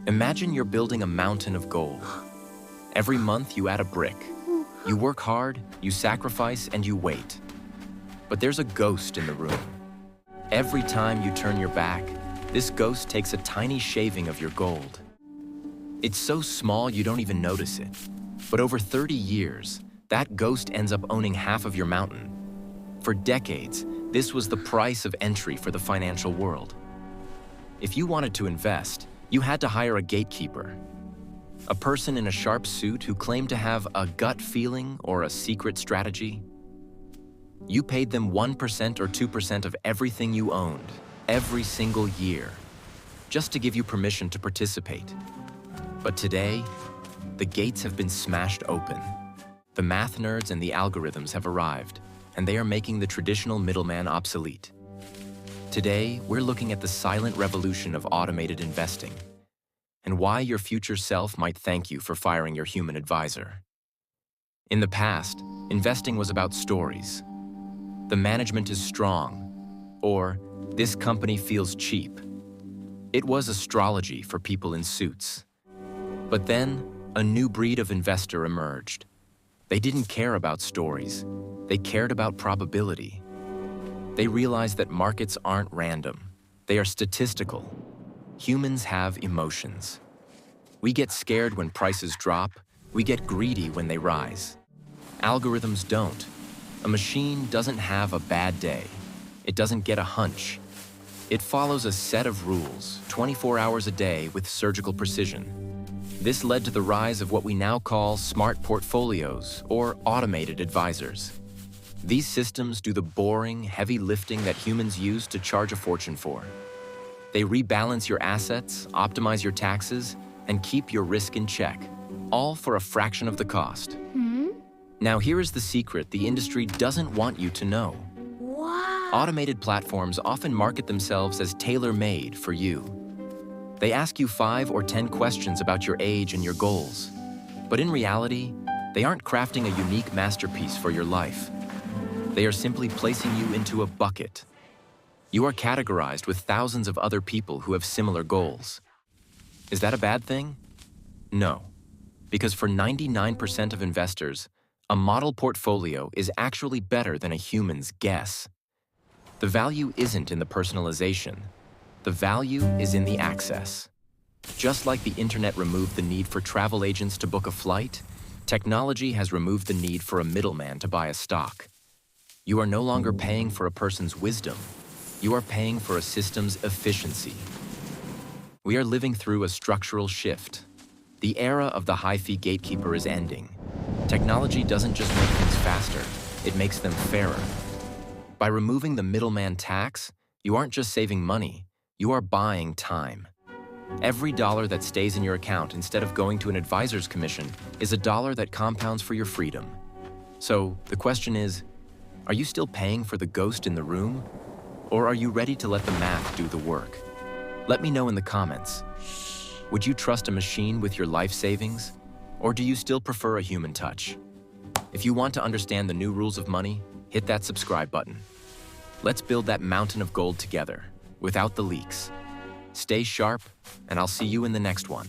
Imagine you're building a mountain of gold. Every month you add a brick. You work hard, you sacrifice, and you wait. But there's a ghost in the room. Every time you turn your back, this ghost takes a tiny shaving of your gold. It's so small you don't even notice it. But over 30 years, that ghost ends up owning half of your mountain. For decades, this was the price of entry for the financial world. If you wanted to invest, you had to hire a gatekeeper, a person in a sharp suit who claimed to have a gut feeling or a secret strategy. You paid them 1% or 2% of everything you owned, every single year, just to give you permission to participate. But today, the gates have been smashed open. The math nerds and the algorithms have arrived, and they are making the traditional middleman obsolete. Today, we're looking at the silent revolution of automated investing and why your future self might thank you for firing your human advisor. In the past, investing was about stories. The management is strong, or this company feels cheap. It was astrology for people in suits. But then, a new breed of investor emerged. They didn't care about stories. They cared about probability. They realized that markets aren't random. They are statistical. Humans have emotions. We get scared when prices drop. We get greedy when they rise. Algorithms don't. A machine doesn't have a bad day. It doesn't get a hunch. It follows a set of rules, 24 hours a day with surgical precision. This led to the rise of what we now call smart portfolios or automated advisors. These systems do the boring, heavy lifting that humans use to charge a fortune for. They rebalance your assets, optimize your taxes, and keep your risk in check, all for a fraction of the cost. Now here is the secret the industry doesn't want you to know. Wow. Automated platforms often market themselves as tailor-made for you. They ask you 5 or 10 questions about your age and your goals. But in reality, they aren't crafting a unique masterpiece for your life. They are simply placing you into a bucket. You are categorized with thousands of other people who have similar goals. Is that a bad thing? No, because for 99% of investors, a model portfolio is actually better than a human's guess. The value isn't in the personalization. The value is in the access. Just like the internet removed the need for travel agents to book a flight, technology has removed the need for a middleman to buy a stock. You are no longer paying for a person's wisdom. You are paying for a system's efficiency. We are living through a structural shift. The era of the high-fee gatekeeper is ending. Technology doesn't just make things faster, it makes them fairer. By removing the middleman tax, you aren't just saving money, you are buying time. Every dollar that stays in your account instead of going to an advisor's commission is a dollar that compounds for your freedom. So the question is, are you still paying for the ghost in the room? Or are you ready to let the math do the work? Let me know in the comments. Would you trust a machine with your life savings? Or do you still prefer a human touch? If you want to understand the new rules of money, hit that subscribe button. Let's build that mountain of gold together, without the leaks. Stay sharp, and I'll see you in the next one.